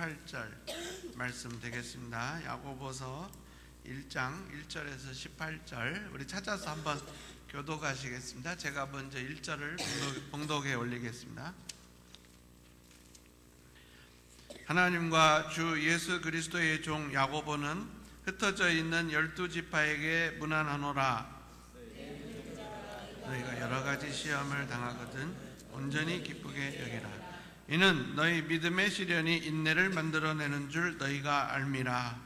18절 말씀 되겠습니다. 야고보서 1장 1절에서 18절 우리 찾아서 한번 교독하시겠습니다. 제가 먼저 1절을 봉독에 올리겠습니다. 하나님과 주 예수 그리스도의 종 야고보는 흩어져 있는 12지파에게 문안하노라. 너희가 여러 가지 시험을 당하거든 온전히 기쁘게 여기라. 이는 너희 믿음의 시련이 인내를 만들어내는 줄 너희가 알미라.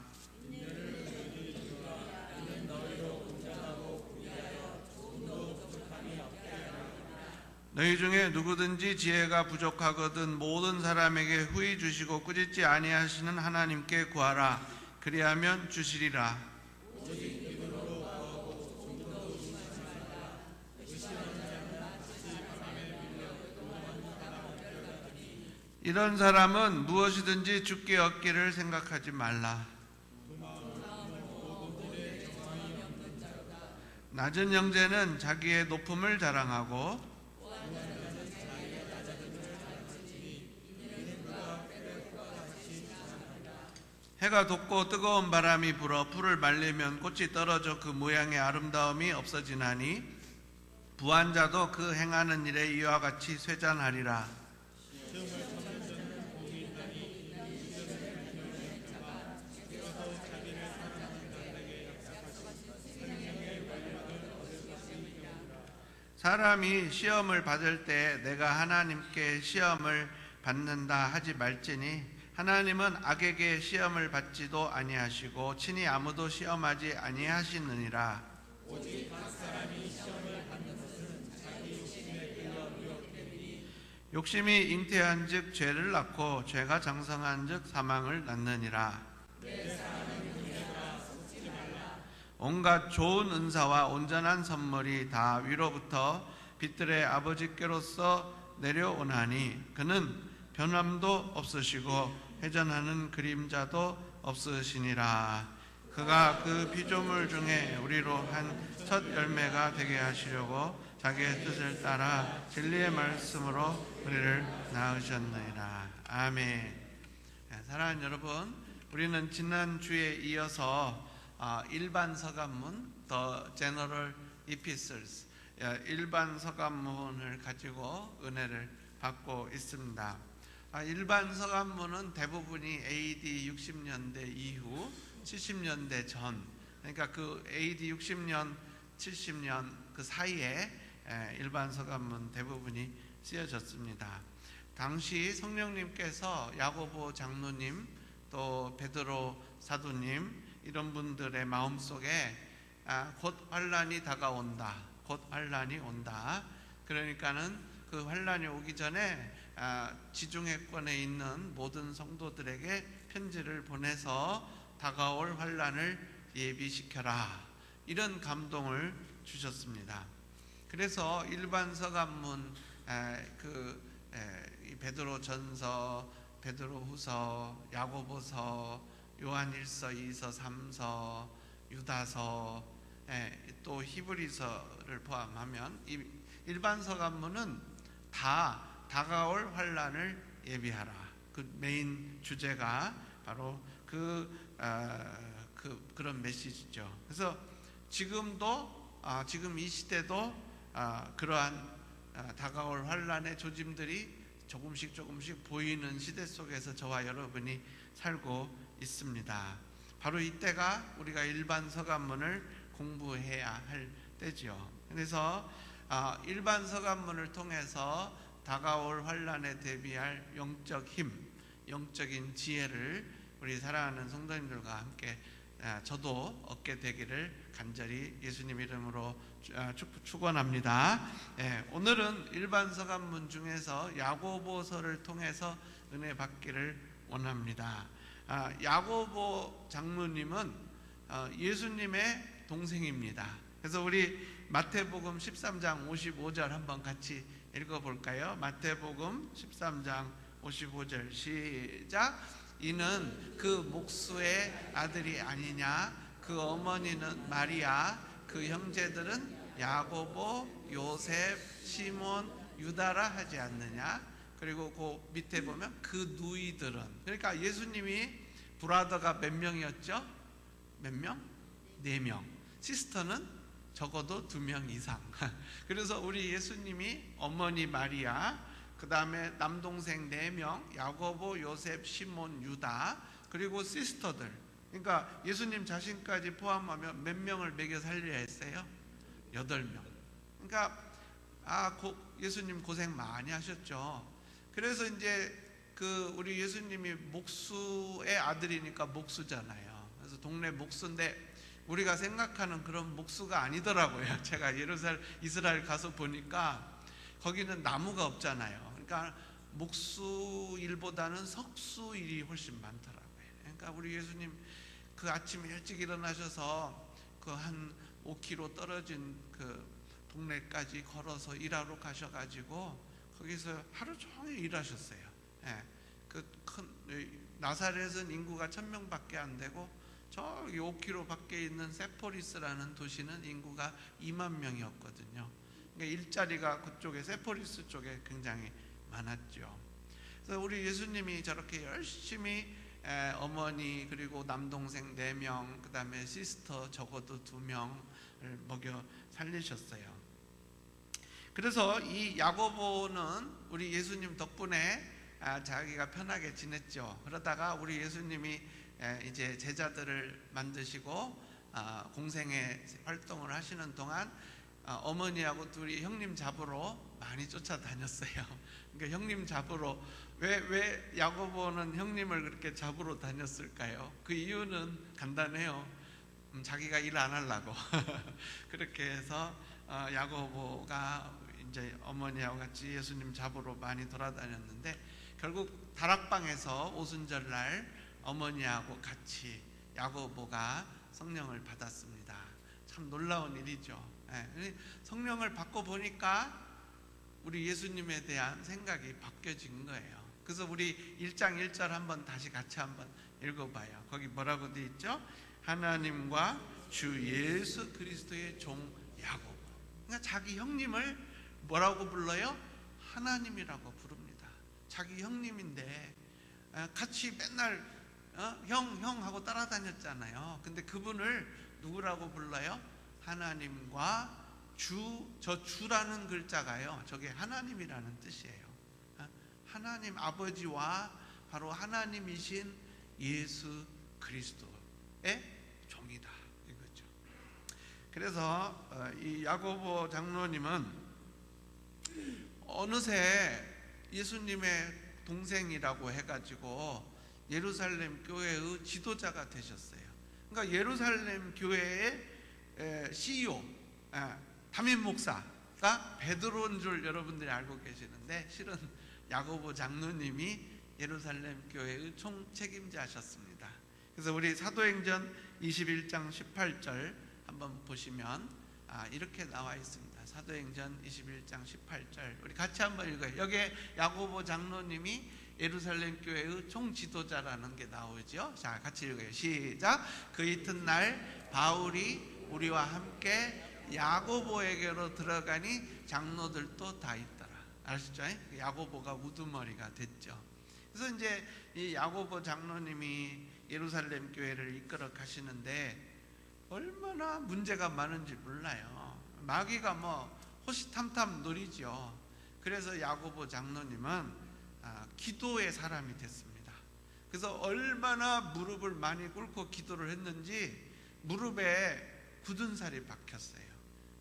너희 중에 누구든지 지혜가 부족하거든 모든 사람에게 후히 주시고 꾸짖지 아니하시는 하나님께 구하라. 그리하면 주시리라. 이런 사람은 무엇이든지 주께 얻기를 생각하지 말라. 낮은 형제는 자기의 높음을 자랑하고 해가 돋고 뜨거운 바람이 불어 풀을 말리면 꽃이 떨어져 그 모양의 아름다움이 없어지나니 부한 자도 그 행하는 일에 이와 같이 쇠잔하리라. 사람이 시험을 받을 때 내가 하나님께 시험을 받는다 하지 말지니 하나님은 악에게 시험을 받지도 아니하시고 친히 아무도 시험하지 아니하시느니라. 오직 각 사람이 시험을 받는 것은 자기 욕심에 끌려 의욕되니 욕심이 잉태한즉 죄를 낳고 죄가 장성한즉 사망을 낳느니라. 내 사랑하는 형제들아 속지 말라. 온갖 좋은 은사와 온전한 선물이 다 위로부터 빛들의 아버지께로서 내려오나니 그는 변함도 없으시고 회전하는 그림자도 없으시니라. 그가 그 피조물 중에 우리로 한 첫 열매가 되게 하시려고 자기의 뜻을 따라 진리의 말씀으로 우리를 낳으셨느니라. 아멘. 사랑하는 여러분, 우리는 지난주에 이어서 일반 서간문, The General Epistles, 일반 서간문을 가지고 은혜를 받고 있습니다. 일반 서간문은 대부분이 AD 60년대 이후 70년대 전, 그러니까 그 AD 60년, 70년 그 사이에 일반 서간문 대부분이 쓰여졌습니다. 당시 성령님께서 야고보 장로님 또 베드로 사도님 이런 분들의 마음속에 곧 환란이 다가온다, 곧 환란이 온다. 그러니까는 그 환란이 오기 전에 지중해권에 있는 모든 성도들에게 편지를 보내서 다가올 환란을 예비시켜라, 이런 감동을 주셨습니다. 그래서 일반 서간문, 베드로전서, 베드로후서, 야고보서, 요한일서, 2서, 3서, 유다서, 또 히브리서를 포함하면 이 일반 서간문은 다 다가올 환란을 예비하라. 그 메인 주제가 바로 그런 메시지죠. 그래서 지금도 지금 이 시대도 그러한 다가올 환란의 조짐들이 조금씩 보이는 시대 속에서 저와 여러분이 살고 있습니다. 바로 이때가 우리가 일반 서간문을 공부해야 할 때죠. 그래서 일반 서간문을 통해서 다가올 환란에 대비할 영적 힘, 영적인 지혜를 우리 사랑하는 성도님들과 함께 저도 얻게 되기를 간절히 예수님 이름으로 축원합니다. 오늘은 일반 서간문 중에서 야고보서를 통해서 은혜 받기를 원합니다. 야고보 장로님은 예수님의 동생입니다. 그래서 우리 마태복음 13장 55절 한번 같이 읽어볼까요? 마태복음 13장 55절 시작. 이는 그 목수의 아들이 아니냐? 그 어머니는 마리아, 그 형제들은 야고보, 요셉, 시몬, 유다라 하지 않느냐? 그리고 그 밑에 보면 그 누이들은, 그러니까 예수님이 브라더가 몇 명이었죠? 몇 명? 4명. 시스터는 적어도 2명 이상. 그래서 우리 예수님이 어머니 마리아, 그 다음에 남동생 4명, 야고보, 요셉, 시몬, 유다, 그리고 시스터들. 그러니까 예수님 자신까지 포함하면 몇 명을 먹여 살려야 했어요? 8명. 그러니까 예수님 고생 많이 하셨죠. 그래서 이제 우리 예수님이 목수의 아들이니까 목수잖아요. 그래서 동네 목수인데 우리가 생각하는 그런 목수가 아니더라고요. 제가 이스라엘 가서 보니까 거기는 나무가 없잖아요. 그러니까 목수 일보다는 석수 일이 훨씬 많더라고요. 그러니까 우리 예수님 그 아침 일찍 일어나셔서 그 한 5km 떨어진 그 동네까지 걸어서 일하러 가셔가지고 거기서 하루 종일 일하셨어요. 예, 나사렛은 인구가 1000명밖에 안 되고 저기 5km 밖에 있는 세포리스라는 도시는 인구가 2만 명이었거든요. 그러니까 일자리가 그쪽에 세포리스 쪽에 굉장히 많았죠. 그래서 우리 예수님이 저렇게 열심히 어머니 그리고 남동생 4명, 그 다음에 시스터 적어도 2명을 먹여 살리셨어요. 그래서 이 야고보는 우리 예수님 덕분에 자기가 편하게 지냈죠. 그러다가 우리 예수님이 이제 제자들을 만드시고 공생의 활동을 하시는 동안 어머니하고 둘이 형님 잡으러 많이 쫓아다녔어요. 그러니까 형님 잡으러, 왜 야고보는 형님을 그렇게 잡으러 다녔을까요? 그 이유는 간단해요. 자기가 일 안 하려고. 그렇게 해서 야고보가 이제 어머니하고 같이 예수님 잡으러 많이 돌아다녔는데 결국 다락방에서 오순절날 어머니하고 같이 야고보가 성령을 받았습니다. 참 놀라운 일이죠. 성령을 받고 보니까 우리 예수님에 대한 생각이 바뀌어진 거예요. 그래서 우리 1장 1절 다시 같이 한번 읽어봐요. 거기 뭐라고 돼 있죠? 하나님과 주 예수 그리스도의 종 야고보. 그러니까 자기 형님을 뭐라고 불러요? 하나님이라고 부릅니다. 자기 형님인데 같이 맨날 형 하고 따라다녔잖아요. 근데 그분을 누구라고 불러요? 하나님과 주, 저 주라는 글자가요, 저게 하나님이라는 뜻이에요. 하나님 아버지와 바로 하나님이신 예수 그리스도의 종이다, 이거죠. 그래서 이 야고보 장로님은 어느새 예수님의 동생이라고 해가지고 예루살렘 교회의 지도자가 되셨어요. 그러니까 예루살렘 교회의 CEO, 담임 목사가 베드로인 줄 여러분들이 알고 계시는데 실은 야고보 장로님이 예루살렘 교회의 총책임자셨습니다. 그래서 우리 사도행전 21장 18절 한번 보시면 이렇게 나와 있습니다. 사도행전 21장 18절 우리 같이 한번 읽어요. 여기에 야고보 장로님이 예루살렘 교회의 총지도자라는 게 나오죠. 자, 같이 읽어요. 시작. 그 이튿날 바울이 우리와 함께 야고보에게로 들어가니 장로들도 다 있더라. 아시죠? 야고보가 우두머리가 됐죠. 그래서 이제 이 야고보 장로님이 예루살렘 교회를 이끌어 가시는데 얼마나 문제가 많은지 몰라요. 마귀가 호시탐탐 노리죠. 그래서 야고보 장로님은 기도의 사람이 됐습니다. 그래서 얼마나 무릎을 많이 꿇고 기도를 했는지 무릎에 굳은 살이 박혔어요.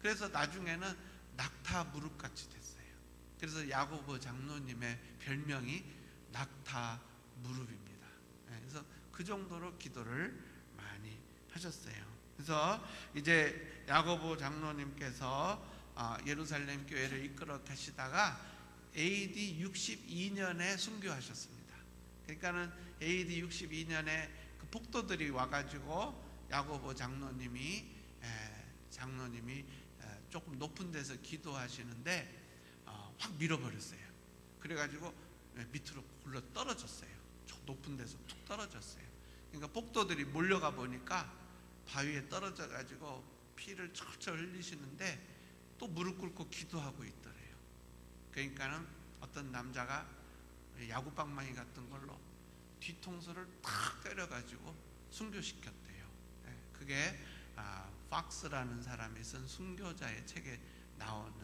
그래서 나중에는 낙타 무릎같이 됐어요. 그래서 야고보 장로님의 별명이 낙타 무릎입니다. 그래서 그 정도로 기도를 많이 하셨어요. 그래서 이제 야고보 장로님께서 예루살렘 교회를 이끌어 가시다가 AD 62년에 순교하셨습니다. 그러니까는 AD 62년에 그 폭도들이 와가지고 야고보 장로님이 조금 높은 데서 기도하시는데 확 밀어버렸어요. 그래가지고 밑으로 굴러 떨어졌어요. 저 높은 데서 툭 떨어졌어요. 그러니까 폭도들이 몰려가 보니까 바위에 떨어져가지고 피를 철철 흘리시는데 또 무릎 꿇고 기도하고 있더래요. 그러니까는 어떤 남자가 야구방망이 같은 걸로 뒤통수를 탁 때려가지고 순교시켰대요. 그게 팍스라는 사람이 쓴 순교자의 책에 나오는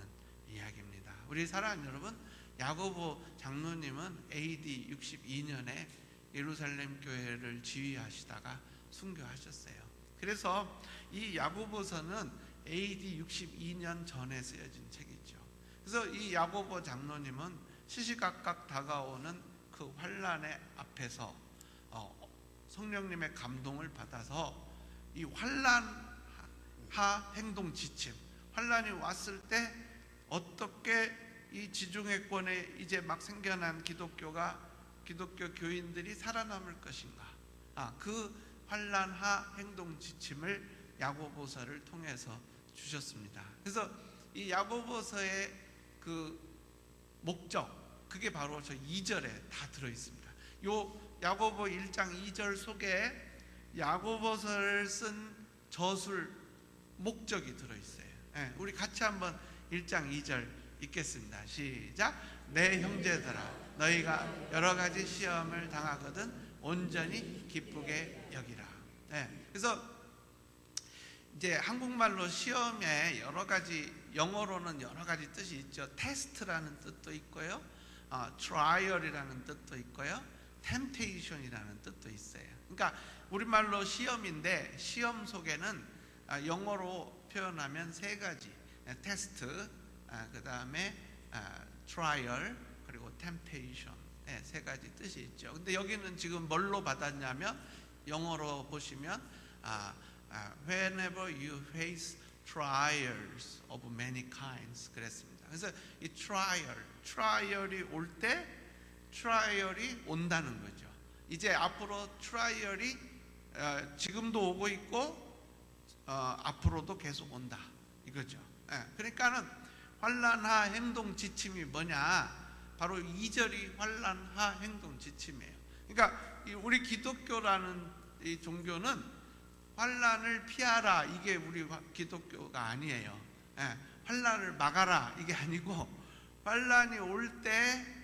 이야기입니다. 우리 사랑하는 여러분, 야고보 장로님은 AD 62년에 예루살렘 교회를 지휘하시다가 순교하셨어요. 그래서 이 야고보서는 AD 62년 전에 쓰여진 책이죠. 그래서 이 야고보 장로님은 시시각각 다가오는 그 환난의 앞에서 성령님의 감동을 받아서 이 환난하 행동 지침, 환난이 왔을 때 어떻게 이 지중해권에 이제 막 생겨난 기독교 교인들이 살아남을 것인가, 그 환난하 행동 지침을 야고보서를 통해서 주셨습니다. 그래서 이 야고보서의 그 목적, 그게 바로 저 2절에 다 들어있습니다. 요 야고보 1장 2절 속에 야고보서를 쓴 저술 목적이 들어있어요. 우리 같이 한번 1장 2절 읽겠습니다. 시작. 내 형제들아, 너희가 여러 가지 시험을 당하거든 온전히 기쁘게 여기라. 그래서 이제 한국말로 시험에 여러 가지, 영어로는 여러 가지 뜻이 있죠. 테스트라는 뜻도 있고요, 트라이얼이라는 뜻도 있고요, 템테이션이라는 뜻도 있어요. 그러니까 우리말로 시험인데, 시험 속에는 영어로 표현하면 세 가지, 테스트, 그 다음에 트라이얼, 그리고 템테이션, 세 가지 뜻이 있죠. 근데 여기는 지금 뭘로 받았냐면, 영어로 보시면 whenever you face trials of many kinds 그랬습니다. 그래서 이 트라이얼이 올 때 트라이얼이 온다는 거죠. 이제 앞으로 트라이얼이 지금도 오고 있고 앞으로도 계속 온다 이거죠. 그러니까는 환난하 행동 지침이 뭐냐, 바로 2절이 환난하 행동 지침이에요. 그러니까 우리 기독교라는 이 종교는 환난을 피하라, 이게 우리 기독교가 아니에요. 환난을 막아라, 이게 아니고, 환난이 올 때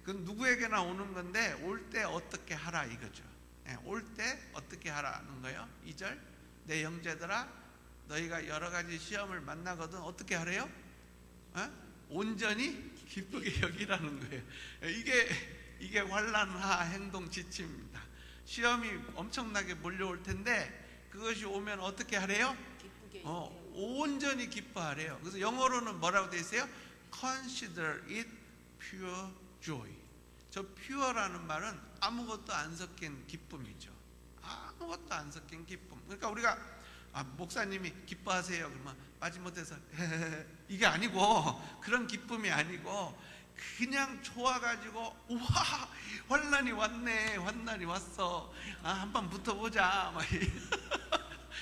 그 누구에게나 오는 건데, 올 때 어떻게 하라 이거죠. 올 때 어떻게 하라는 거예요. 2절, 내 형제들아, 너희가 여러 가지 시험을 만나거든 어떻게 하래요? 온전히 기쁘게 여기라는 거예요. 이게 환난하 행동 지침입니다. 시험이 엄청나게 몰려올 텐데 그것이 오면 어떻게 하래요? 기쁘게 온전히 기뻐하래요. 그래서 영어로는 뭐라고 되어 있어요? Consider it pure joy. 저 pure라는 말은 아무것도 안 섞인 기쁨이죠. 아무것도 안 섞인 기쁨. 그러니까 우리가 목사님이 기뻐하세요 그러면 마지못해서 이게 아니고, 그런 기쁨이 아니고 그냥 좋아가지고 우와 환난이 왔네, 환난이 왔어, 한번 붙어보자 막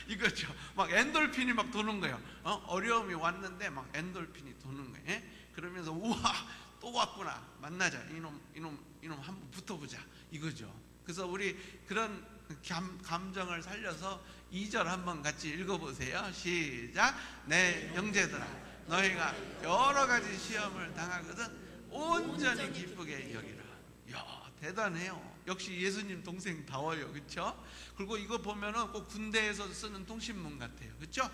이거죠. 막 엔돌핀이 막 도는 거예요. 어려움이 왔는데 막 엔돌핀이 도는 거예요. 그러면서 우와 또 왔구나, 만나자, 이놈 한번 붙어보자 이거죠. 그래서 우리 그런 감정을 살려서 2절 한번 같이 읽어보세요. 시작. 내 형제들아, 너희가 여러 가지 시험을 당하거든 온전히 기쁘게 여기라. 이야, 대단해요. 역시 예수님 동생다워요, 그렇죠? 그리고 이거 보면은 꼭 군대에서 쓰는 통신문 같아요, 그렇죠?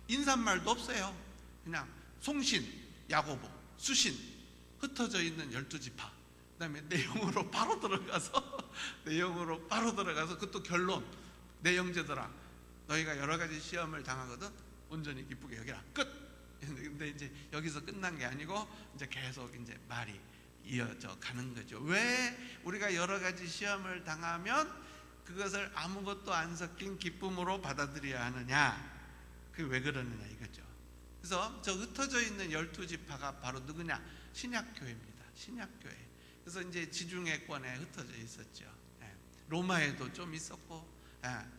인사말도 없어요. 그냥 송신, 야고보, 수신, 흩어져 있는 12지파, 그 다음에 내용으로 바로 들어가서 그것도 결론. 내 형제들아, 너희가 여러 가지 시험을 당하거든 온전히 기쁘게 여기라. 끝. 근데 이제 여기서 끝난 게 아니고 이제 계속 이제 말이 이어져 가는 거죠. 왜 우리가 여러 가지 시험을 당하면 그것을 아무것도 안 섞인 기쁨으로 받아들여야 하느냐, 그게 왜 그러느냐 이거죠. 그래서 저 흩어져 있는 12지파가 바로 누구냐? 신약교회입니다. 신약교회. 그래서 이제 지중해권에 흩어져 있었죠. 로마에도 좀 있었고,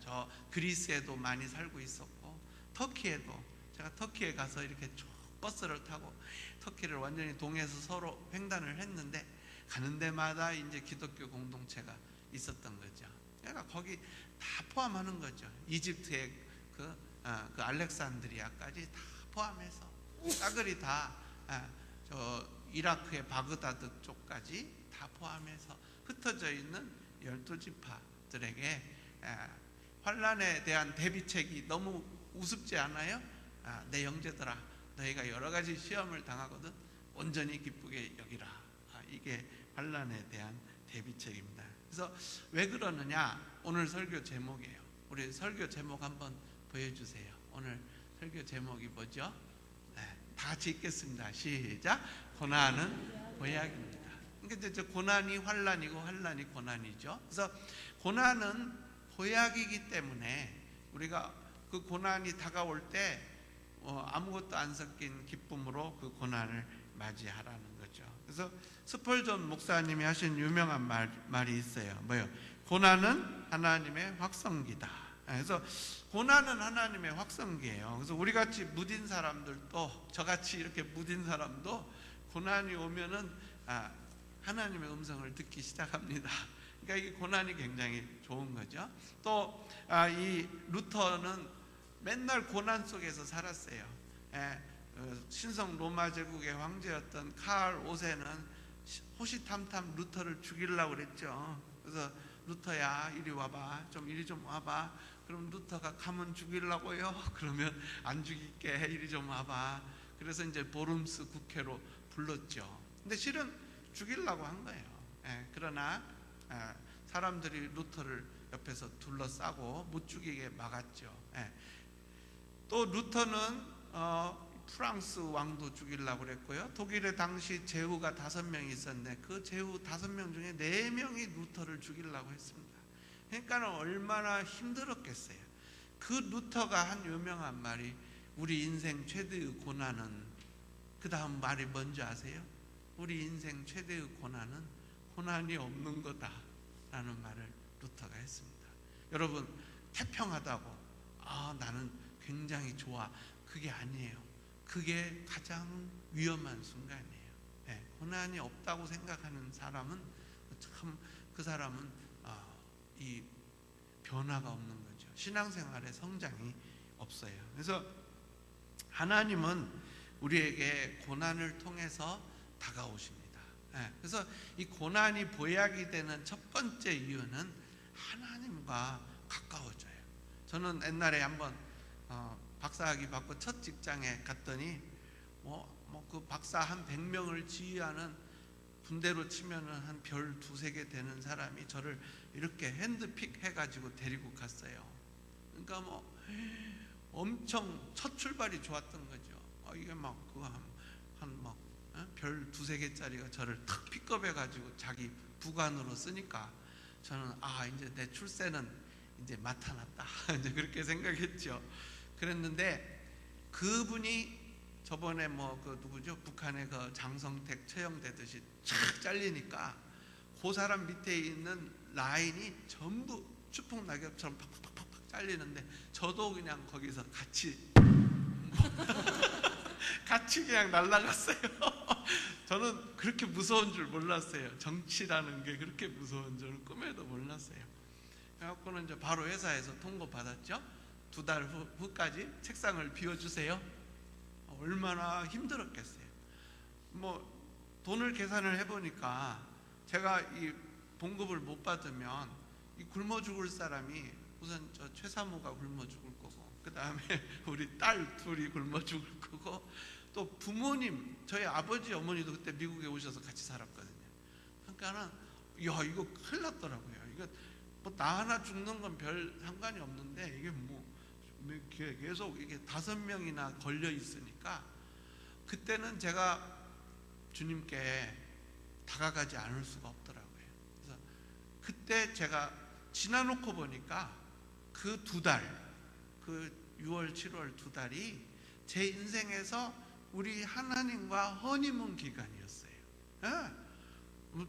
저 그리스에도 많이 살고 있었고, 터키에도, 제가 터키에 가서 이렇게 쭉 버스를 타고 터키를 완전히 동해에서 서로 횡단을 했는데, 가는 데마다 이제 기독교 공동체가 있었던 거죠. 그러니까 거기 다 포함하는 거죠. 이집트의 그 알렉산드리아까지 다 포함해서 싸그리 다 저 이라크의 바그다드 쪽까지 다 포함해서 흩어져 있는 12지파들에게 환란에 대한 대비책이 너무 우습지 않아요? 내 형제들아, 너희가 여러 가지 시험을 당하거든 온전히 기쁘게 여기라. 이게 환란에 대한 대비책입니다. 그래서 왜 그러느냐? 오늘 설교 제목이에요. 우리 설교 제목 한번 보여주세요. 오늘 설교 제목이 뭐죠? 다 같이 읽겠습니다. 시작. 고난은 보약입니다. 그러니까 이제 고난이 환란이고 환란이 고난이죠. 그래서 고난은 보약이기 때문에 우리가 그 고난이 다가올 때 아무것도 안 섞인 기쁨으로 그 고난을 맞이하라는 거죠. 그래서 스펄전 목사님이 하신 유명한 말이 있어요. 뭐요? 고난은 하나님의 확성기다. 그래서 고난은 하나님의 확성기예요. 그래서 우리같이 무딘 사람들도, 저같이 이렇게 무딘 사람도 고난이 오면은 하나님의 음성을 듣기 시작합니다. 그러니까 이 고난이 굉장히 좋은 거죠. 또 이 루터는 맨날 고난 속에서 살았어요. 신성 로마 제국의 황제였던 카를 5세는 호시탐탐 루터를 죽이려고 그랬죠. 그래서 루터야 이리 와봐, 좀 이리 좀 와봐. 그럼 루터가 가면 죽이려고요? 그러면 안 죽일게, 이리 좀 와봐. 그래서 이제 보름스 국회로 불렀죠. 근데 실은 죽이려고 한 거예요. 그러나 사람들이 루터를 옆에서 둘러싸고 못 죽이게 막았죠. 또 루터는 프랑스 왕도 죽이려고 그랬고요. 독일에 당시 제후가 5명이 있었는데 그 제후 5명 중에 4명이 루터를 죽이려고 했습니다. 그러니까 얼마나 힘들었겠어요. 그 루터가 한 유명한 말이 우리 인생 최대의 고난은, 그 다음 말이 뭔지 아세요? 우리 인생 최대의 고난은 고난이 없는 거다 라는 말을 루터가 했습니다. 여러분, 태평하다고 나는 굉장히 좋아, 그게 아니에요. 그게 가장 위험한 순간이에요. 고난이 없다고 생각하는 사람은 참, 그 사람은 이 변화가 없는 거죠. 신앙생활에 성장이 없어요. 그래서 하나님은 우리에게 고난을 통해서 다가오십니다. 그래서 이 고난이 보약이 되는 첫 번째 이유는 하나님과 가까워져요. 저는 옛날에 한번 박사학위 받고 첫 직장에 갔더니 그 박사 한 100명을 지휘하는, 군대로 치면은 한 별 2-3개 되는 사람이 저를 이렇게 핸드픽 해가지고 데리고 갔어요. 그러니까 엄청 첫 출발이 좋았던 거죠. 이게 막 그거 별 2-3개짜리가 저를 탁 픽업해가지고 자기 부관으로 쓰니까 저는 이제 내 출세는 이제 나타났다. 이제 그렇게 생각했죠. 그랬는데 그분이 저번에 그 누구죠? 북한의 그 장성택 처형되듯이 쫙 잘리니까 그 사람 밑에 있는 라인이 전부 추풍 낙엽처럼 팍팍팍팍 잘리는데 저도 그냥 거기서 같이 그냥 날아갔어요. 저는 그렇게 무서운 줄 몰랐어요. 정치라는 게 그렇게 무서운 줄은 꿈에도 몰랐어요. 그래갖고는 이제 바로 회사에서 통보 받았죠. 2달 후까지 책상을 비워주세요. 얼마나 힘들었겠어요. 돈을 계산을 해보니까 제가 이 봉급을 못 받으면 이 굶어 죽을 사람이 우선 저 최사무가 굶어 죽을 거고, 그 다음에 우리 딸 둘이 굶어 죽을 거고, 또 부모님, 저희 아버지 어머니도 그때 미국에 오셔서 같이 살았거든요. 그러니까는 이거 큰일 났더라고요. 이거 나 하나 죽는 건 별 상관이 없는데 이게 계속 이게 5명이나 걸려 있으니까 그때는 제가 주님께 다가가지 않을 수가 없더라고요. 그래서 그때 제가 지나놓고 보니까 그 2달, 그 6월, 7월 2달이 제 인생에서 우리 하나님과 허니문 기간이었어요.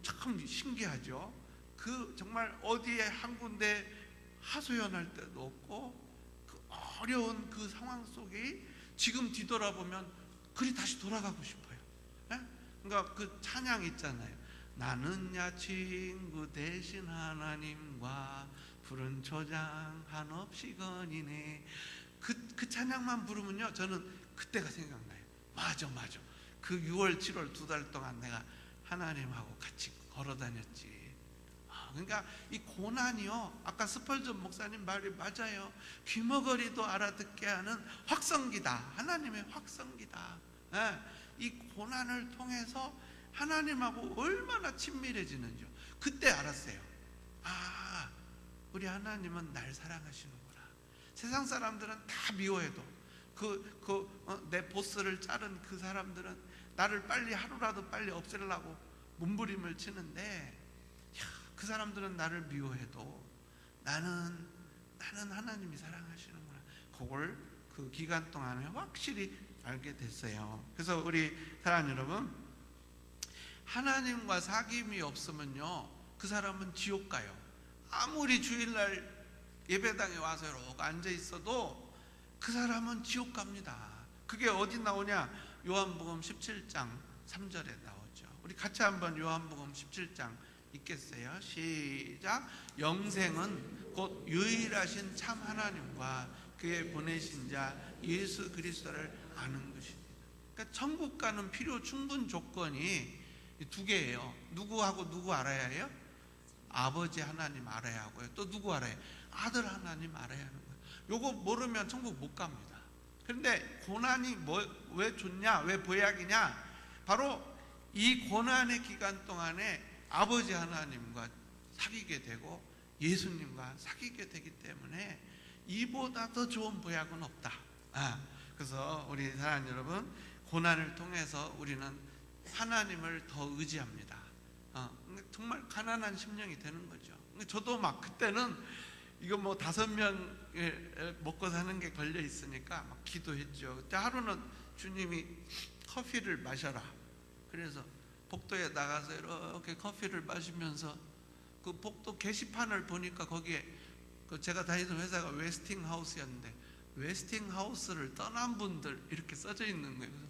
참 신기하죠. 정말 어디에 한 군데 하소연할 데도 없고 어려운 그 상황 속에 지금 뒤돌아보면 그리 다시 돌아가고 싶어요. 그러니까 그 찬양 있잖아요. 나는야 친구 대신 하나님과 푸른 초장 한없이 거니네. 그 찬양만 부르면요 저는 그때가 생각나요. 맞아 그 6월, 7월 2달 동안 내가 하나님하고 같이 걸어 다녔지. 그러니까 이 고난이요, 아까 스펄전 목사님 말이 맞아요. 귀머거리도 알아듣게 하는 확성기다. 하나님의 확성기다. 이 고난을 통해서 하나님하고 얼마나 친밀해지는지요. 그때 알았어요. 우리 하나님은 날 사랑하시는구나. 세상 사람들은 다 미워해도 내 보스를 자른 그 사람들은 나를 빨리 하루라도 빨리 없애려고 몸부림을 치는데, 그 사람들은 나를 미워해도 나는 하나님이 사랑하시는구나. 그걸 그 기간 동안에 확실히 알게 됐어요. 그래서 우리 사랑하는 여러분, 하나님과 사귐이 없으면요, 그 사람은 지옥 가요. 아무리 주일날 예배당에 와서 이렇게 앉아 있어도 그 사람은 지옥 갑니다. 그게 어디 나오냐? 요한복음 17장 3절에 나오죠. 우리 같이 한번 요한복음 17장 읽겠어요. 시작. 영생은 곧 유일하신 참 하나님과 그의 보내신 자 예수 그리스도를 아는 것입니다. 그러니까 천국 가는 필요 충분 조건이 두 개예요. 누구하고 누구 알아야 해요? 아버지 하나님 알아야 하고요. 또 누구 알아야 해요? 아들 하나님 알아야 하는 거예요. 요거 모르면 천국 못 갑니다. 그런데 고난이 왜 좋냐? 왜 보약이냐? 바로 이 고난의 기간 동안에 아버지 하나님과 사귀게 되고 예수님과 사귀게 되기 때문에 이보다 더 좋은 보약은 없다. 그래서 우리 사랑하는 여러분, 고난을 통해서 우리는 하나님을 더 의지합니다. 정말 가난한 심령이 되는 거죠. 저도 막 그때는 이거 뭐 5명 먹고 사는 게 걸려 있으니까 막 기도했죠. 그때 하루는 주님이 커피를 마셔라. 그래서 복도에 나가서 이렇게 커피를 마시면서 그 복도 게시판을 보니까 거기에 제가 다니던 회사가 웨스팅하우스였는데 웨스팅하우스를 떠난 분들 이렇게 써져 있는 거예요. 그래서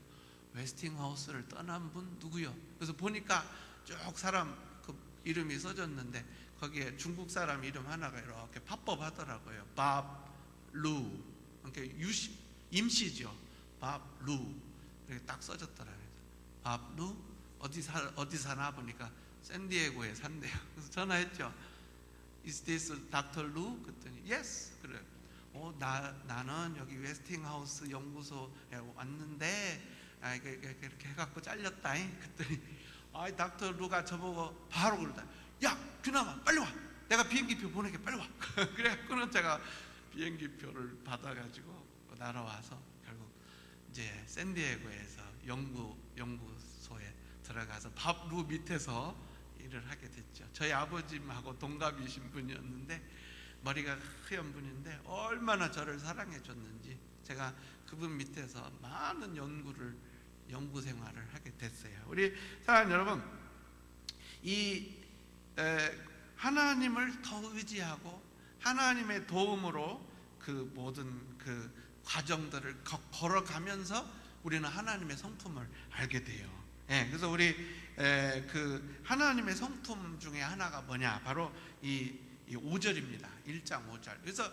웨스팅하우스를 떠난 분 누구요? 그래서 보니까 쭉 사람 그 이름이 써졌는데 거기에 중국 사람 이름 하나가 이렇게 팝업하더라고요. 밥, 루, 이렇게 임시죠. 밥, 루 이렇게 딱 써졌더라고요. 밥, 루 어디 사나 보니까 샌디에고에 산대요. 그래서 전화했죠. Is this Dr. Lu? 그랬더니 Yes. 그래요. 나는 여기 웨스팅하우스 연구소에 왔는데 이렇게 해갖고 잘렸다. 그랬더니 닥터 루가 저보고 바로 그러다. 야, 그나마 빨리 와. 내가 비행기표 보낼게. 빨리 와. 그래갖고는 제가 비행기표를 받아가지고 날아와서 결국 이제 샌디에고에서 연구소에 들어가서 밥 루 밑에서 일을 하게 됐죠. 저희 아버님하고 동갑이신 분이었는데 머리가 하얀 분인데 얼마나 저를 사랑해 줬는지 제가 그분 밑에서 많은 연구 생활을 하게 됐어요. 우리 사랑하는 여러분, 하나님을 더 의지하고 하나님의 도움으로 그 모든 그 과정들을 걸어가면서 우리는 하나님의 성품을 알게 돼요. 그래서 우리 그 하나님의 성품 중에 하나가 뭐냐? 바로 이 5절입니다. 1장 5절. 그래서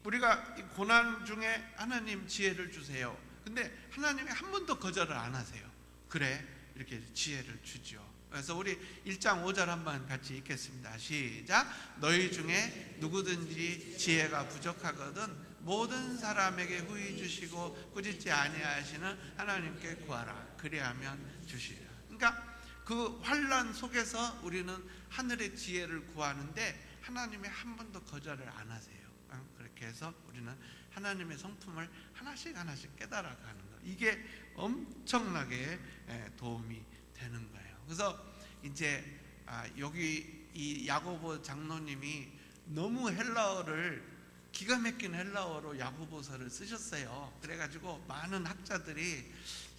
우리가 이 고난 중에 하나님 지혜를 주세요. 근데 하나님이 한 번도 거절을 안 하세요. 그래, 이렇게 지혜를 주죠. 그래서 우리 1장 5절 한번 같이 읽겠습니다. 시작. 너희 중에 누구든지 지혜가 부족하거든 모든 사람에게 후히 주시고 꾸짖지 아니하시는 하나님께 구하라. 그리하면 주시리라. 그러니까 그 환난 속에서 우리는 하늘의 지혜를 구하는데 하나님이 한 번도 거절을 안 하세요. 그렇게 해서 우리는 하나님의 성품을 하나씩 깨달아가는 거. 이게 엄청나게 도움이 되는 거예요. 그래서 이제 여기 이 야고보 장로님이 너무 헬라어를 기가 막힌 헬라어로 야고보서를 쓰셨어요. 그래가지고 많은 학자들이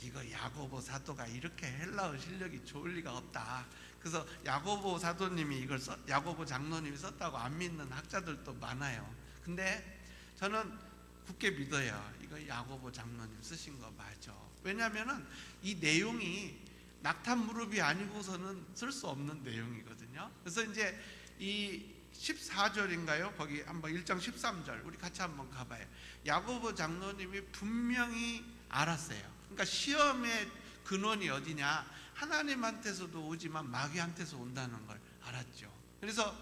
이거 야고보 사도가 이렇게 헬라어 실력이 좋을 리가 없다. 그래서 야고보 사도님이 야고보 장로님이 썼다고 안 믿는 학자들도 많아요. 근데 저는 굳게 믿어요. 이거 야고보 장로님 쓰신 거 맞아. 왜냐하면은 이 내용이 낙탄 무릎이 아니고서는 쓸 수 없는 내용이거든요. 그래서 이제 이 14절인가요? 거기 한번 1장 13절 우리 같이 한번 가봐요. 야고보 장로님이 분명히 알았어요. 그러니까 시험에 근원이 어디냐? 하나님한테서도 오지만 마귀한테서 온다는 걸 알았죠. 그래서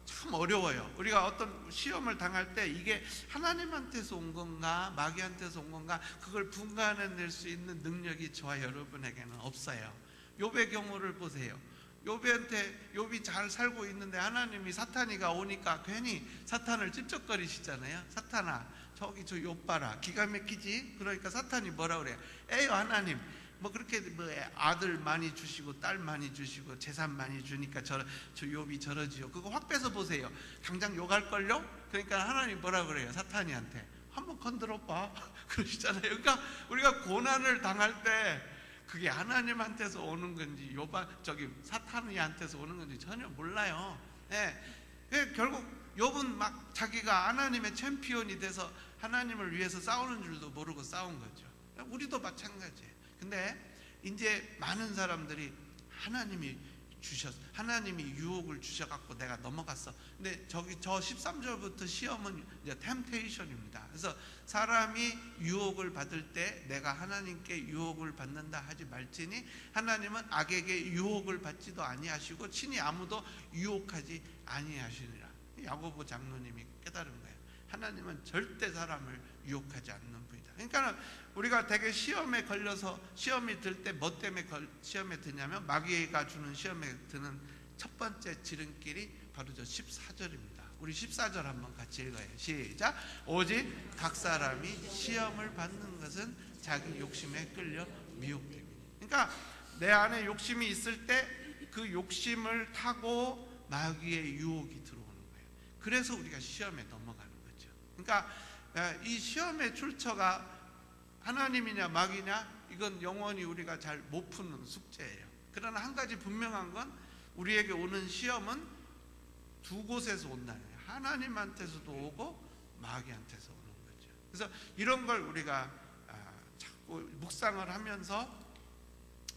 참 어려워요. 우리가 어떤 시험을 당할 때 이게 하나님한테서 온 건가 마귀한테서 온 건가 그걸 분간해낼 수 있는 능력이 저와 여러분에게는 없어요. 욥의 경우를 보세요. 욥이 잘 살고 있는데 하나님이 사탄이가 오니까 괜히 사탄을 찝쩍거리시잖아요. 사탄아 저기 저 욥 봐라 기가 막히지? 그러니까 사탄이 뭐라 그래요? 에휴 하나님 뭐 그렇게 뭐 아들 많이 주시고 딸 많이 주시고 재산 많이 주니까 저 욥이 저러지요. 그거 확 빼서 보세요. 당장 욕할걸요? 그러니까 하나님 뭐라 그래요? 사탄이한테 한번 건드려 봐 그러시잖아요. 그러니까 우리가 고난을 당할 때 그게 하나님한테서 오는 건지 사탄이한테서 오는 건지 전혀 몰라요. 결국 욥은 막 자기가 하나님의 챔피언이 돼서 하나님을 위해서 싸우는 줄도 모르고 싸운 거죠. 우리도 마찬가지예요. 근데 이제 많은 사람들이 하나님이 유혹을 주셔갖고 내가 넘어갔어. 근데 저 13절부터 시험은 이제 템테이션입니다. 그래서 사람이 유혹을 받을 때 내가 하나님께 유혹을 받는다 하지 말지니 하나님은 악에게 유혹을 받지도 아니하시고 친히 아무도 유혹하지 아니하시니라. 야고보 장로님이 깨달은 거예요. 하나님은 절대 사람을 유혹하지 않는 분이다. 그러니까 우리가 되게 시험에 걸려서 시험이 들 때 뭐 때문에 시험에 드냐면 마귀가 주는 시험에 드는 첫 번째 지름길이 바로 저 14절입니다. 우리 14절 한번 같이 읽어요. 시작. 오직 각 사람이 시험을 받는 것은 자기 욕심에 끌려 미혹됩니다. 그러니까 내 안에 욕심이 있을 때 그 욕심을 타고 마귀의 유혹이 들어오는 거예요. 그래서 우리가 시험에 넘어가는 거죠. 그러니까 이 시험의 출처가 하나님이냐 마귀냐 이건 영원히 우리가 잘 못 푸는 숙제예요. 그러나 한 가지 분명한 건 우리에게 오는 시험은 두 곳에서 온다는 거예요. 하나님한테서도 오고 마귀한테서 오는 거죠. 그래서 이런 걸 우리가 자꾸 묵상을 하면서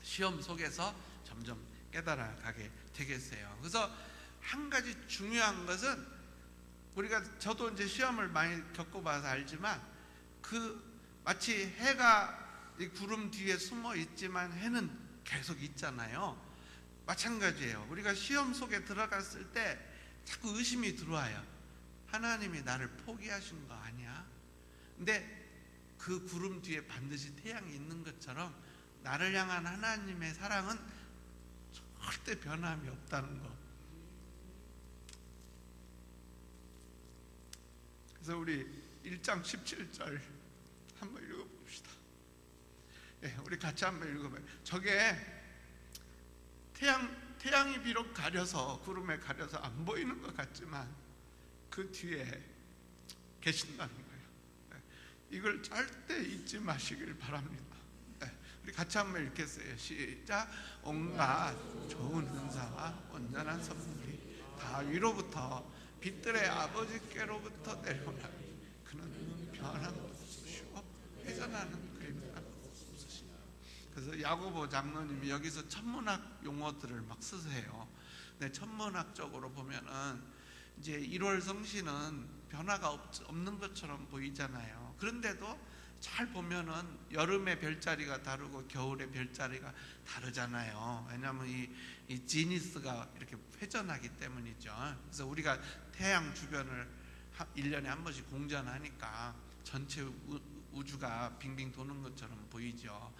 시험 속에서 점점 깨달아가게 되겠어요. 그래서 한 가지 중요한 것은 저도 이제 시험을 많이 겪어봐서 알지만 마치 해가 이 구름 뒤에 숨어 있지만 해는 계속 있잖아요. 마찬가지예요. 우리가 시험 속에 들어갔을 때 자꾸 의심이 들어와요. 하나님이 나를 포기하신 거 아니야? 근데 그 구름 뒤에 반드시 태양이 있는 것처럼 나를 향한 하나님의 사랑은 절대 변함이 없다는 거. 그래서 우리 1장 17절 한번 읽어봅시다. 우리 같이 한번 읽어봐요. 저게 태양이 비록 구름에 가려서 안 보이는 것 같지만 그 뒤에 계신다는 거예요. 이걸 절대 잊지 마시길 바랍니다. 우리 같이 한번 읽겠어요. 시작. 온갖 좋은 은사와 온전한 선물이 다 위로부터 빛들의 아버지께로부터 내려오나니 그는 변함도 없으시고 회전하는 그림자 없으시니. 그래서 야고보 장로님이 여기서 천문학 용어들을 막 쓰세요. 근데 천문학적으로 보면은 이제 1월 성신은 변화가 없는 것처럼 보이잖아요. 그런데도 잘 보면은 여름의 별자리가 다르고 겨울의 별자리가 다르잖아요. 왜냐하면 이 지니스가 이렇게 회전하기 때문이죠. 그래서 우리가 태양 주변을 1년에 한 번씩 공전하니까 전체 우주가 빙빙 도는 것처럼 보이죠.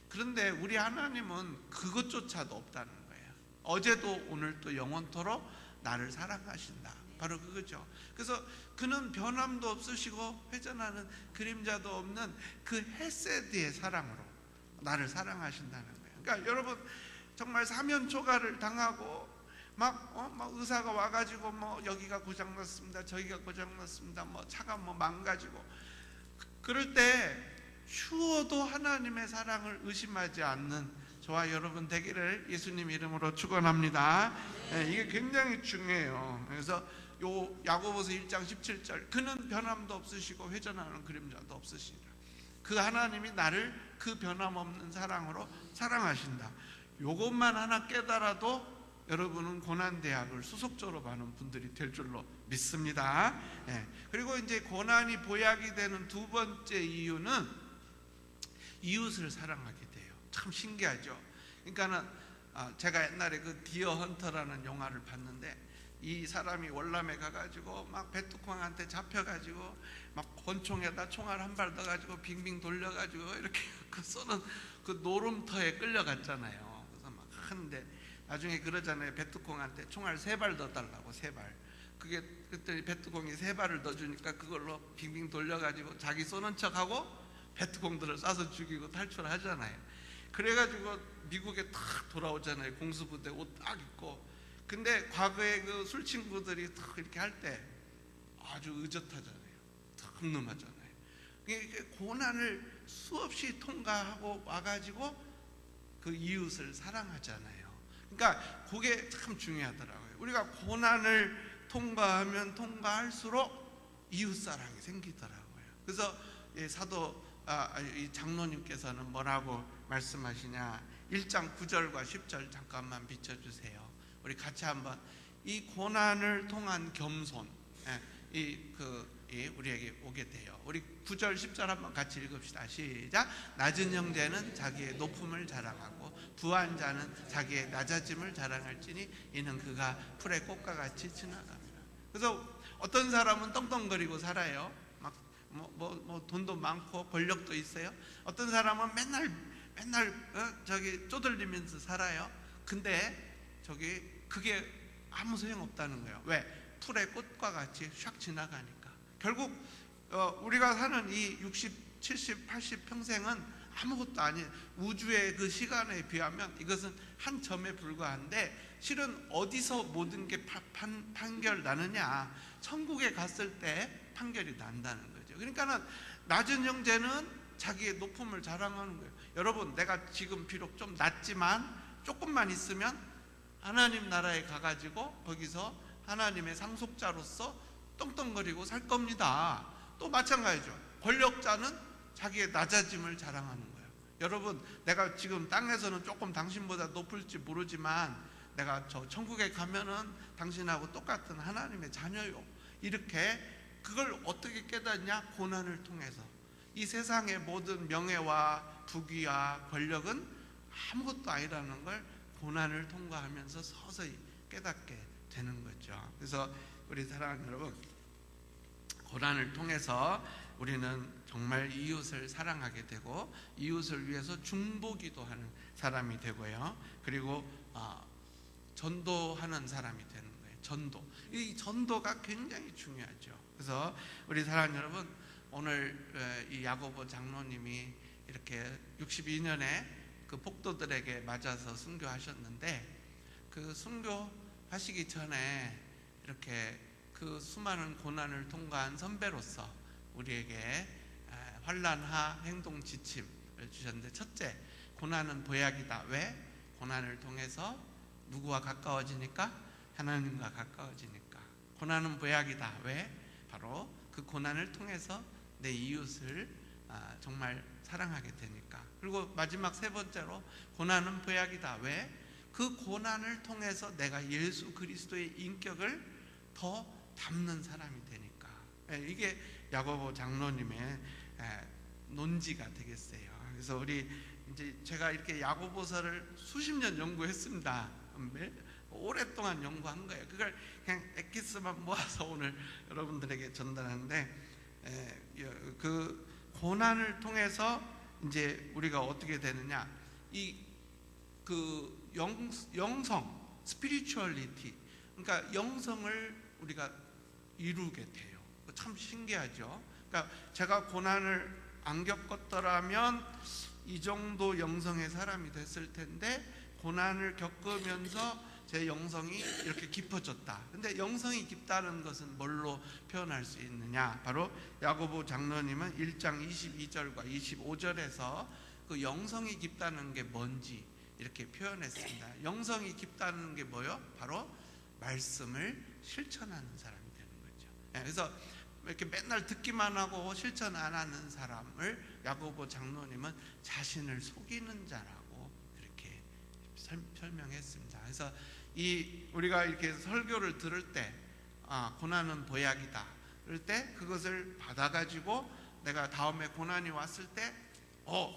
그런데 우리 하나님은 그것조차도 없다는 거예요. 어제도 오늘도 영원토록 나를 사랑하신다. 바로 그거죠. 그래서 그는 변함도 없으시고 회전하는 그림자도 없는 그 헤세드의 사랑으로 나를 사랑하신다는 거예요. 그러니까 여러분 정말 사면초가를 당하고 막 의사가 와가지고 뭐 여기가 고장났습니다, 저기가 고장났습니다, 뭐 차가 뭐 망가지고 그럴 때 추워도 하나님의 사랑을 의심하지 않는 저와 여러분 되기를 예수님 이름으로 축원합니다. 이게 굉장히 중요해요. 그래서 요 야고보서 1장 17절 그는 변함도 없으시고 회전하는 그림자도 없으시니라. 그 하나님이 나를 그 변함없는 사랑으로 사랑하신다. 요것만 하나 깨달아도 여러분은 고난대학을 수속적으로 받는 분들이 될 줄로 믿습니다. 그리고 이제 고난이 보약이 되는 두 번째 이유는 이웃을 사랑하게 돼요. 참 신기하죠. 그러니까는 제가 옛날에 그 디어 헌터라는 영화를 봤는데 이 사람이 월남에 가가지고 막 베트콩한테 잡혀가지고 막 권총에다 총알 한 발 넣어가지고 빙빙 돌려가지고 이렇게 그 쏘는 그 노름터에 끌려갔잖아요. 그래서 막 하는데 나중에 그러잖아요. 베트콩한테 총알 3발 넣어달라고 3발. 그게 그때 베트콩이 3발을 넣어주니까 그걸로 빙빙 돌려가지고 자기 쏘는 척하고 베트콩들을 쏴서 죽이고 탈출하잖아요. 그래가지고 미국에 탁 돌아오잖아요. 공수부대 옷 딱 입고. 근데 과거에 그 술친구들이 탁 이렇게 할 때 아주 의젓하잖아요. 탁 늠름하잖아요. 고난을 수없이 통과하고 와가지고 그 이웃을 사랑하잖아요. 그러니까 그게 참 중요하더라고요. 우리가 고난을 통과하면 통과할수록 이웃사랑이 생기더라고요. 그래서 이 장로님께서는 뭐라고 말씀하시냐, 1장 9절과 10절 잠깐만 비춰주세요. 우리 같이 한번 이 고난을 통한 겸손, 우리에게 오게 돼요. 우리 9절 10절 한번 같이 읽읍시다. 시작. 낮은 형제는 자기의 높음을 자랑하고 부한 자는 자기의 낮아짐을 자랑할지니 이는 그가 풀의 꽃과 같이 지나갑니다. 그래서 어떤 사람은 떵떵거리고 살아요. 막 돈도 많고 권력도 있어요. 어떤 사람은 맨날 쪼들리면서 살아요. 근데 그게 아무 소용 없다는 거예요. 왜? 풀의 꽃과 같이 샥 지나가니까. 결국 우리가 사는 이 60, 70, 80 평생은 아무것도 아닌 우주의 그 시간에 비하면 이것은 한 점에 불과한데, 실은 어디서 모든 게 판결 나느냐, 천국에 갔을 때 판결이 난다는 거죠. 그러니까는 낮은 형제는 자기의 높음을 자랑하는 거예요. 여러분, 내가 지금 비록 좀 낮지만 조금만 있으면 하나님 나라에 가가지고 거기서 하나님의 상속자로서 떵떵거리고 살 겁니다. 또 마찬가지죠. 권력자는 자기의 낮아짐을 자랑하는 거예요. 여러분, 내가 지금 땅에서는 조금 당신보다 높을지 모르지만 내가 저 천국에 가면은 당신하고 똑같은 하나님의 자녀요. 이렇게 그걸 어떻게 깨닫냐? 고난을 통해서. 이 세상의 모든 명예와 부귀와 권력은 아무것도 아니라는 걸 고난을 통과하면서 서서히 깨닫게 되는 거죠. 그래서 우리 사랑하는 여러분, 고난을 통해서 우리는 정말 이웃을 사랑하게 되고 이웃을 위해서 중보기도 하는 사람이 되고요. 그리고 전도하는 사람이 되는 거예요. 전도. 이 전도가 굉장히 중요하죠. 그래서 우리 사랑하는 여러분, 오늘 이 야고보 장로님이 이렇게 62년에 그 폭도들에게 맞아서 순교하셨는데, 그 순교하시기 전에 이렇게 그 수많은 고난을 통과한 선배로서 우리에게 환난하 행동 지침을 주셨는데, 첫째, 고난은 보약이다. 왜? 고난을 통해서 누구와 가까워지니까? 하나님과 가까워지니까. 고난은 보약이다. 왜? 바로 그 고난을 통해서 내 이웃을 정말 사랑하게 되니까. 그리고 마지막 세 번째로, 고난은 보약이다. 왜? 그 고난을 통해서 내가 예수 그리스도의 인격을 더 담는 사람이 되니까. 이게 야고보 장로님의 논지가 되겠어요. 그래서 우리 이제 제가 이렇게 야고보서를 수십 년 연구했습니다. 오랫동안 연구한 거예요. 그걸 그냥 엑기스만 모아서 오늘 여러분들에게 전달하는데, 그 고난을 통해서 이제 우리가 어떻게 되느냐, 그 영성, 스피리추얼리티, 그러니까 영성을 우리가 이루게 돼요. 참 신기하죠. 그러니까 제가 고난을 안 겪었더라면 이 정도 영성의 사람이 됐을 텐데, 고난을 겪으면서 제 영성이 이렇게 깊어졌다. 근데 영성이 깊다는 것은 뭘로 표현할 수 있느냐? 바로 야고보 장로님은 1장 22절과 25절에서 그 영성이 깊다는 게 뭔지 이렇게 표현했습니다. 영성이 깊다는 게 뭐요? 바로 말씀을 실천하는 사람이 되는 거죠. 그래서 이렇게 맨날 듣기만 하고 실천 안 하는 사람을 야고보 장로님은 자신을 속이는 자라고 그렇게 설명했습니다. 그래서 우리가 이렇게 설교를 들을 때, 고난은 보약이다. 그럴 때 그것을 받아가지고 내가 다음에 고난이 왔을 때,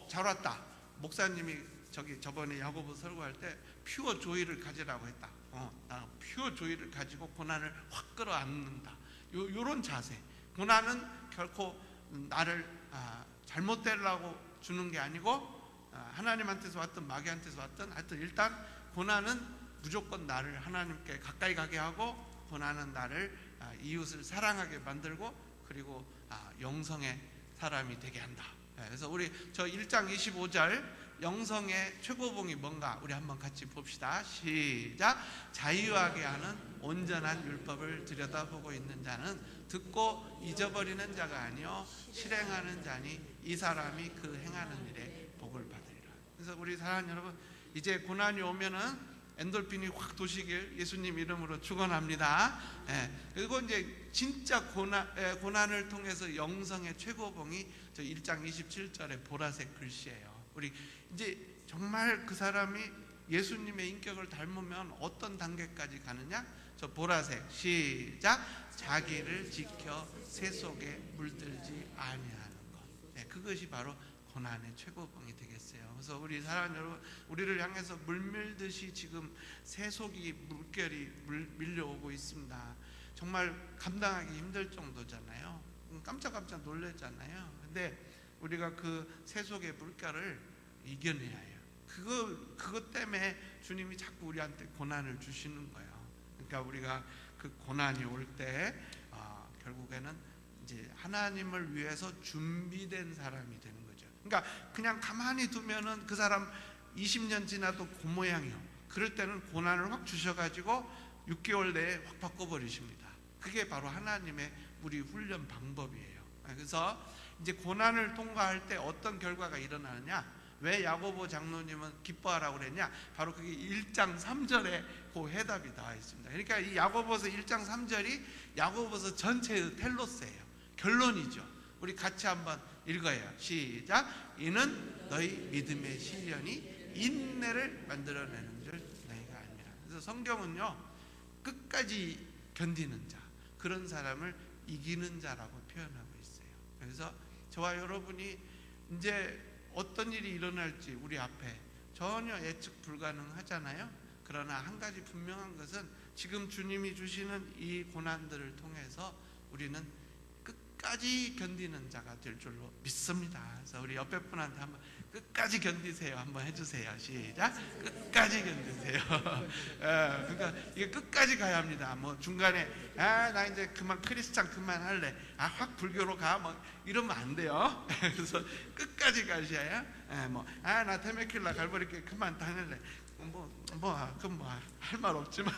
잘 왔다. 목사님이 저번에 야고보 설교할 때 퓨어 조이를 가지라고 했다. 나 퓨어 조이를 가지고 고난을 확 끌어안는다. 요런 자세. 고난은 결코 나를 잘못되려고 주는 게 아니고 하나님한테서 왔든 마귀한테서 왔든 하여튼 일단 고난은 무조건 나를 하나님께 가까이 가게 하고, 고난은 나를 이웃을 사랑하게 만들고, 그리고 영성의 사람이 되게 한다. 그래서 우리 저 1장 25절 영성의 최고봉이 뭔가 우리 한번 같이 봅시다. 시작. 자유하게 하는 온전한 율법을 들여다보고 있는 자는 듣고 잊어버리는 자가 아니요 실행하는 자니 이 사람이 그 행하는 일에 복을 받으리라. 그래서 우리 사랑하는 여러분, 이제 고난이 오면은 엔돌핀이 확 도시길 예수님 이름으로 축원합니다. 그리고 이제 진짜 고난을 통해서 영성의 최고봉이 저 1장 27절의 보라색 글씨예요. 우리 이제 정말 그 사람이 예수님의 인격을 닮으면 어떤 단계까지 가느냐? 저 보라색. 시작. 자기를 지켜 새 속에 물들지 아니하는 것. 그것이 바로 고난의 최고봉이 되겠어요. 그래서 우리 사랑하는 여러분, 우리를 향해서 물밀듯이 지금 세속이 물결이 밀려오고 있습니다. 정말 감당하기 힘들 정도잖아요. 깜짝깜짝 놀랐잖아요. 근데 우리가 그 세속의 물결을 이겨내야 해요. 그것 때문에 주님이 자꾸 우리한테 고난을 주시는 거예요. 그러니까 우리가 그 고난이 올 때 결국에는 이제 하나님을 위해서 준비된 사람이 되는 거죠. 그러니까 그냥 가만히 두면은 그 사람 20년 지나도 그 모양이요. 그럴 때는 고난을 확 주셔가지고 6개월 내에 확 바꿔버리십니다. 그게 바로 하나님의 우리 훈련 방법이에요. 그래서 이제 고난을 통과할 때 어떤 결과가 일어나느냐? 왜 야고보 장로님은 기뻐하라고 그랬냐? 바로 그게 1장 3절에 그 해답이 나와 있습니다. 그러니까 이 야고보서 1장 3절이 야고보서 전체의 텔로스예요. 결론이죠. 우리 같이 한번 읽어요. 시작. 이는 너희 믿음의 시련이 인내를 만들어내는 줄 너희가 아니라. 그래서 성경은요, 끝까지 견디는 자, 그런 사람을 이기는 자라고 표현하고 있어요. 그래서 저와 여러분이 이제 어떤 일이 일어날지 우리 앞에 전혀 예측 불가능하잖아요. 그러나 한 가지 분명한 것은 지금 주님이 주시는 이 고난들을 통해서 우리는 끝까지 견디는 자가 될 줄로 믿습니다. 그래서 우리 옆에 분한테 한번 끝까지 견디세요 한번 해주세요. 시작. 끝까지 견디세요. 그러니까 이게 끝까지 가야 합니다. 뭐 중간에 나 이제 그만 크리스찬 그만할래, 확 불교로 가, 뭐 이러면 안 돼요. 그래서 끝까지 가셔야 나 테메킬라 갈버리게 그만 다닐래, 그럼 할 말 없지만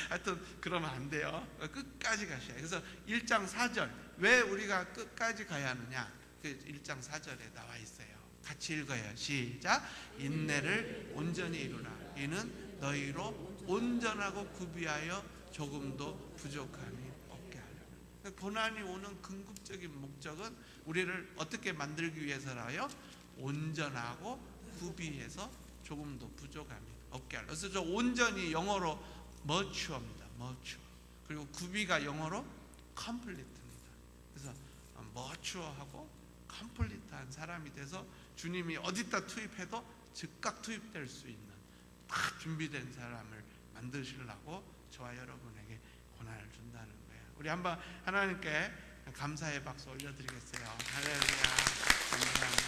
하여튼 그러면 안 돼요. 끝까지 가셔야. 그래서 1장 4절 왜 우리가 끝까지 가야 하느냐? 그 1장 4절에 나와 있어요. 같이 읽어요. 시작. 인내를 온전히 이루라. 이는 너희로 온전하고 구비하여 조금도 부족함이 없게 하려는. 고난이 오는 궁극적인 목적은 우리를 어떻게 만들기 위해서라요? 온전하고 구비해서 조금도 부족함이 없게 하려. 그래서 저 온전히 영어로 mature입니다. mature. 그리고 구비가 영어로 complete입니다. 그래서 mature하고 컴플리트한 사람이 돼서 주님이 어디다 투입해도 즉각 투입될 수 있는 다 준비된 사람을 만드시려고 저와 여러분에게 고난을 준다는 거예요. 우리 한번 하나님께 감사의 박수 올려드리겠어요. 할렐루야. 감사합니다.